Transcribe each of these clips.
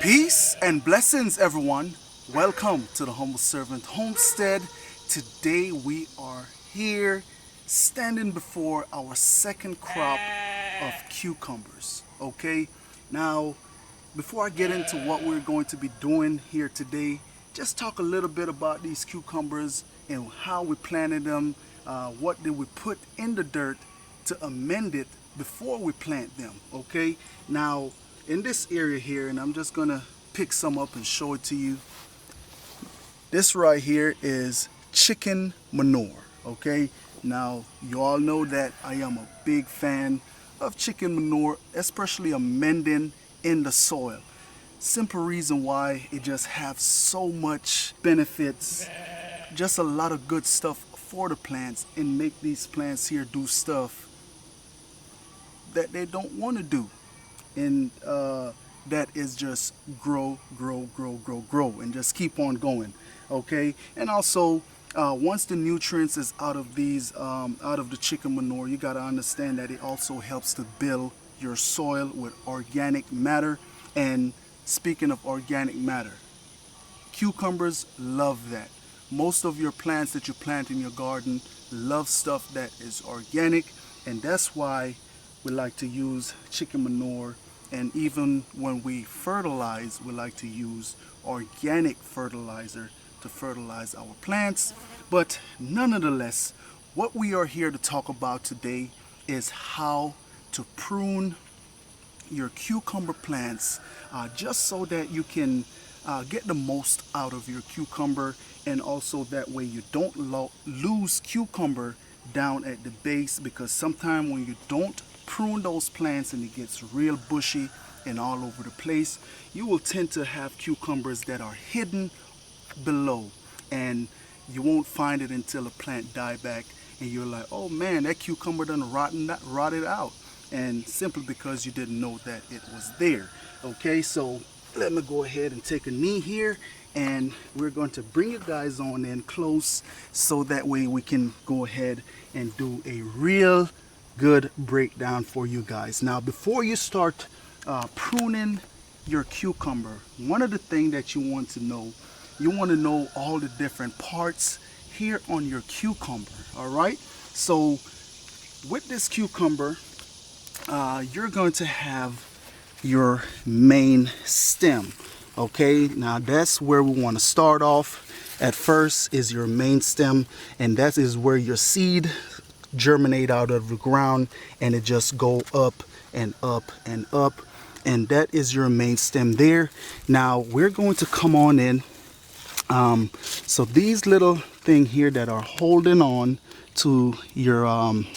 Peace and blessings, everyone. Welcome to the Humble Servant Homestead. Today we are here standing before our second crop of cucumbers. Okay, now before I get into what we're going to be doing here today, just talk a little bit about these cucumbers and how we planted them. What did we put in the dirt to amend it before we plant them? Okay, now in this area here, and I'm just gonna pick some up and show it to you. This right here is chicken manure. Okay, now you all know that I am a big fan of chicken manure, especially amending in the soil. Simple reason why: it just have so much benefits, just a lot of good stuff for the plants, and make these plants here do stuff that they don't want to do. And that is just grow, and just keep on going. Okay, and also once the nutrients is out of these out of the chicken manure, you got to understand that it also helps to build your soil with organic matter. And speaking of organic matter, cucumbers love that. Most of your plants that you plant in your garden love stuff that is organic, and that's why we like to use chicken manure. And even when we fertilize, we like to use organic fertilizer to fertilize our plants. But nonetheless, what we are here to talk about today is how to prune your cucumber plants, just so that you can get the most out of your cucumber, and also that way you don't lose cucumber down at the base, because sometimes when you don't prune those plants and it gets real bushy and all over the place, you will tend to have cucumbers that are hidden below, and you won't find it until the plant die back, and you're like, oh man, that cucumber done rotted out, and simply because you didn't know that it was there. Okay, so let me go ahead and take a knee here, and we're going to bring you guys on in close, so that way we can go ahead and do a real good breakdown for you guys. Now, before you start pruning your cucumber, one of the things that you want to know, all the different parts here on your cucumber. All right, so with this cucumber, you're going to have your main stem. Okay, now that's where we want to start off at first, is your main stem, and that is where your seed germinate out of the ground, and it just go up and up and up, and that is your main stem there. Now we're going to come on in. So these little thing here that are holding on to your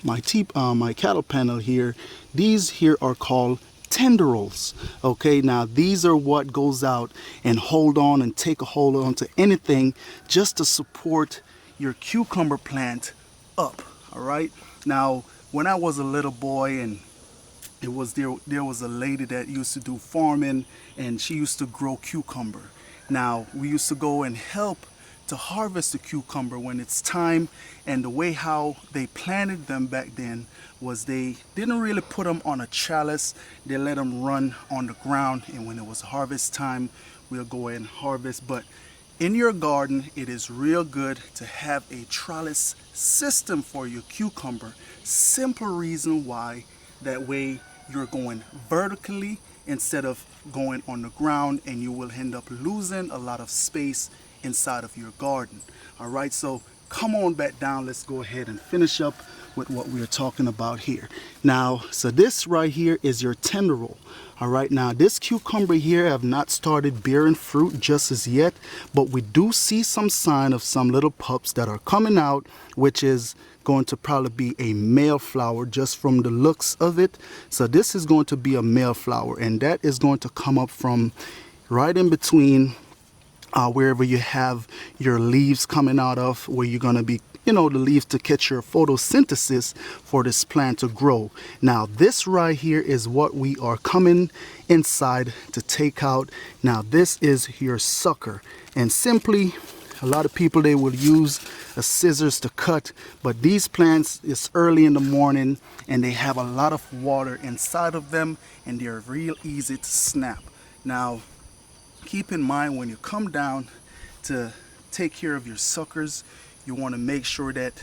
my cattle panel here, these here are called tendrils. Okay, now these are what goes out and hold on and take a hold on to anything just to support your cucumber plant up. All right, now when I was a little boy, and there was a lady that used to do farming, and she used to grow cucumber. Now we used to go and help to harvest the cucumber when it's time, and the way how they planted them back then was they didn't really put them on a chalice. They let them run on the ground, and when it was harvest time, we'll go ahead and harvest. But in your garden, it is real good to have a trellis system for your cucumber. Simple reason why: that way you're going vertically instead of going on the ground, and you will end up losing a lot of space inside of your garden. All right, so come on back down. Let's go ahead and finish up with what we're talking about here. Now, so this right here is your tendril. All right, now this cucumber here have not started bearing fruit just as yet, but we do see some sign of some little pups that are coming out, which is going to probably be a male flower just from the looks of it. So this is going to be a male flower, and that is going to come up from right in between wherever you have your leaves coming out of, where you're going to be, the leaves to catch your photosynthesis for this plant to grow. Now this right here is what we are coming inside to take out. Now this is your sucker, and simply, a lot of people, they will use a scissors to cut, but these plants, it's early in the morning and they have a lot of water inside of them, and they're real easy to snap. Now keep in mind when you come down to take care of your suckers, you want to make sure that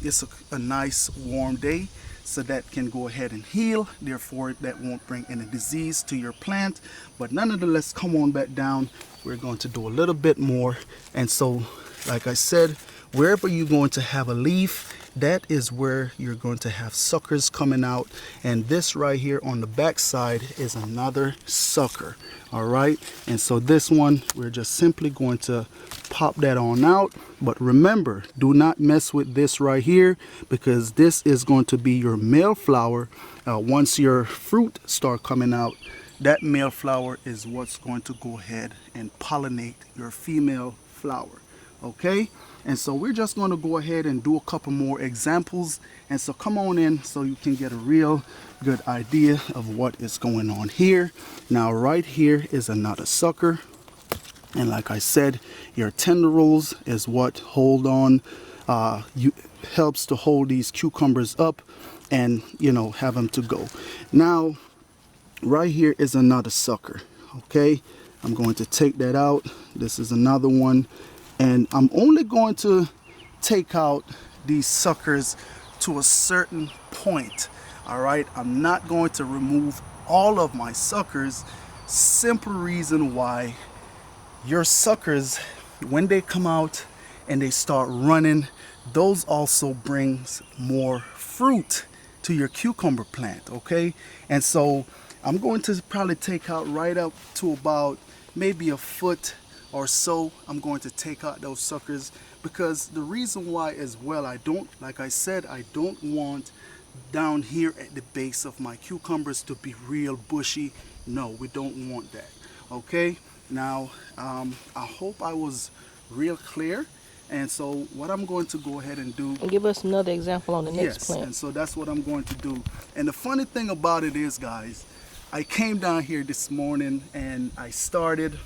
it's a nice warm day so that can go ahead and heal, therefore that won't bring any disease to your plant. But nonetheless, come on back down. We're going to do a little bit more. And so like I said, wherever you're going to have a leaf, that is where you're going to have suckers coming out. And this right here on the back side is another sucker. All right, and so this one, we're just simply going to pop that on out. But remember, do not mess with this right here, because this is going to be your male flower. Once your fruit start coming out, that male flower is what's going to go ahead and pollinate your female flower. Okay, and so we're just going to go ahead and do a couple more examples. And so come on in so you can get a real good idea of what is going on here. Now right here is another sucker, and like I said, your tendrils is what hold on, helps to hold these cucumbers up and, you know, have them to go. Now right here is another sucker. Okay, I'm going to take that out. This is another one, and I'm only going to take out these suckers to a certain point. All right, I'm not going to remove all of my suckers. Simple reason why, your suckers, when they come out and they start running, those also brings more fruit to your cucumber plant. Okay, and so I'm going to probably take out right up to about maybe a foot or so. I'm going to take out those suckers, because the reason why as well, I don't, like I said, I don't want down here at the base of my cucumbers to be real bushy. No, we don't want that. Okay, now I hope I was real clear. And so what I'm going to go ahead and do, And give us another example on the next plant. and so that's what I'm going to do. And the funny thing about it is, guys, I came down here this morning and I started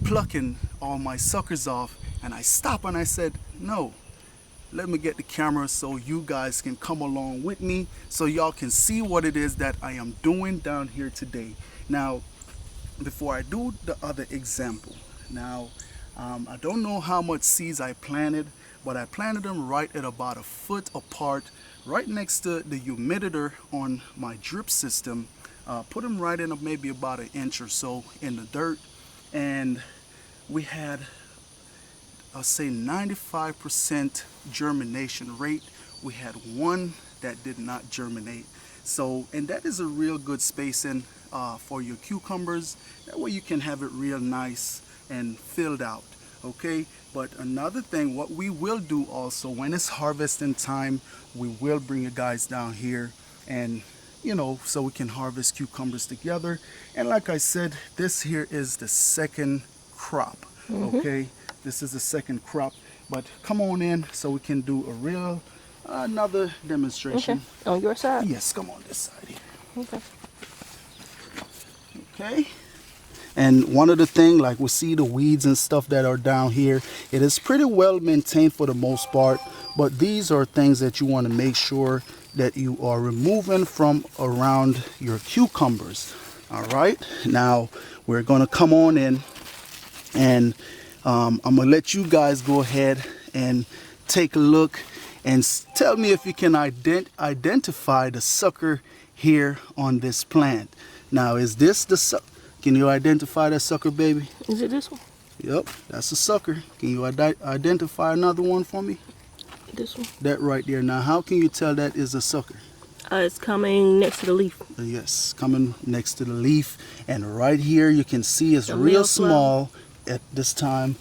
plucking all my suckers off, and I stopped and I said, no, let me get the camera so you guys can come along with me, so y'all can see what it is that I am doing down here today. Now, before I do the other example, now I don't know how much seeds I planted, but I planted them right at about a foot apart, right next to the humiditor on my drip system. Put them right in maybe about an inch or so in the dirt, and we had, I'll say, 95% germination rate. We had one that did not germinate. So, and that is a real good spacing for your cucumbers. That way you can have it real nice and filled out. Okay, but another thing, what we will do also, when it's harvesting time, we will bring you guys down here, and you know, so we can harvest cucumbers together. And like I said, this here is the second crop. Okay, this is the second crop. But come on in so we can do a real another demonstration. Okay, on your side? Yes, come on this side here. Okay. Okay, and one of the things, like we see the weeds and stuff that are down here, it is pretty well maintained for the most part, but these are things that you want to make sure that you are removing from around your cucumbers. All right, now we're going to come on in, and I'm going to let you guys go ahead and take a look and tell me if you can identify the sucker here on this plant. Now, is this the sucker? Can you identify that sucker, baby? Is it this one? Yep, that's a sucker. Can you identify another one for me? This one? That right there. Now, how can you tell that is a sucker? It's coming next to the leaf. Yes, coming next to the leaf. And right here, you can see it's real small at this time.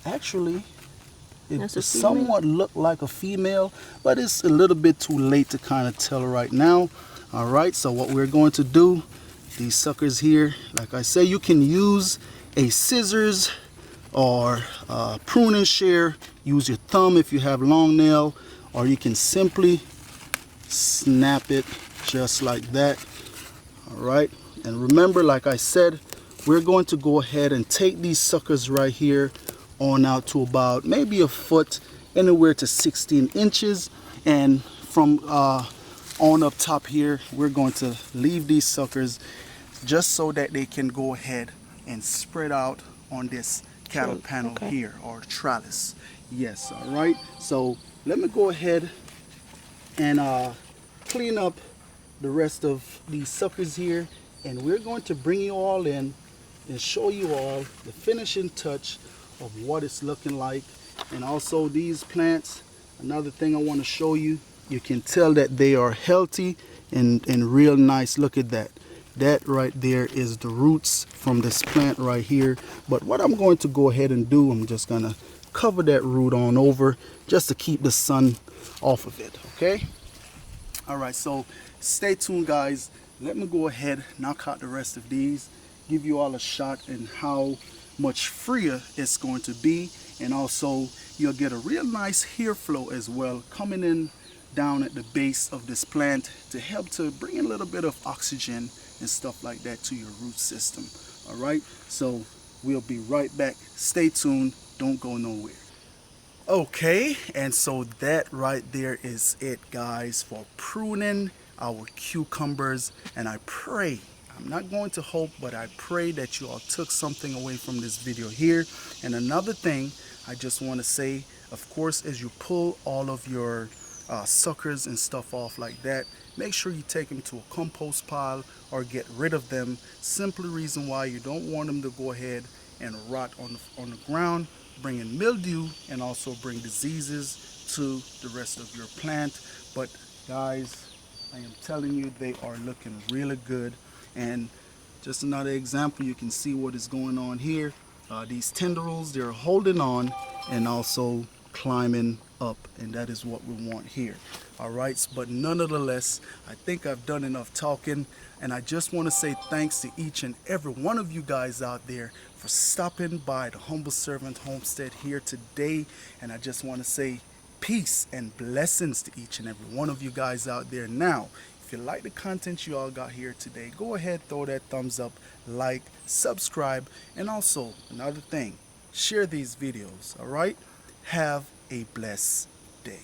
Actually, it somewhat looked like a female, but it's a little bit too late to kind of tell right now. All right, so what we're going to do, these suckers here, like I say, you can use a scissors or prune and share. Use your thumb if you have long nail, or you can simply snap it just like that. All right, and remember, like I said, we're going to go ahead and take these suckers right here on out to about maybe a foot, anywhere to 16 inches, and from on up top here, we're going to leave these suckers just so that they can go ahead and spread out on this cattle panel Okay. here, or trellis. Yes, all right. So let me go ahead and clean up the rest of these suckers here, and we're going to bring you all in and show you all the finishing touch of what it's looking like. And also these plants, another thing I want to show you, you can tell that they are healthy and real nice. Look at that. That right there is the roots from this plant right here. But what I'm going to go ahead and do, I'm just gonna cover that root on over just to keep the sun off of it, okay? All right, so stay tuned, guys. Let me go ahead, knock out the rest of these, give you all a shot in how much freer it's going to be, and also you'll get a real nice hair flow as well coming in down at the base of this plant to help to bring a little bit of oxygen and stuff like that to your root system. All right, so we'll be right back. Stay tuned, don't go nowhere. Okay, and so that right there is it, guys, for pruning our cucumbers. And I pray, I'm not going to hope, but I pray that you all took something away from this video here. And another thing I just want to say, of course, as you pull all of your suckers and stuff off like that, make sure you take them to a compost pile or get rid of them. Simply reason why you don't want them to go ahead and rot on the ground, bring in mildew and also bring diseases to the rest of your plant. But guys, I am telling you, they are looking really good. And just another example, you can see what is going on here. These tendrils, they're holding on and also climbing up, and that is what we want here. All right, but nonetheless, I think I've done enough talking, and I just want to say thanks to each and every one of you guys out there for stopping by the Humble Servant Homestead here today. And I just want to say peace and blessings to each and every one of you guys out there. Now, if you like the content you all got here today, go ahead, throw that thumbs up, like, subscribe, and also another thing, share these videos. All right, have a blessed day.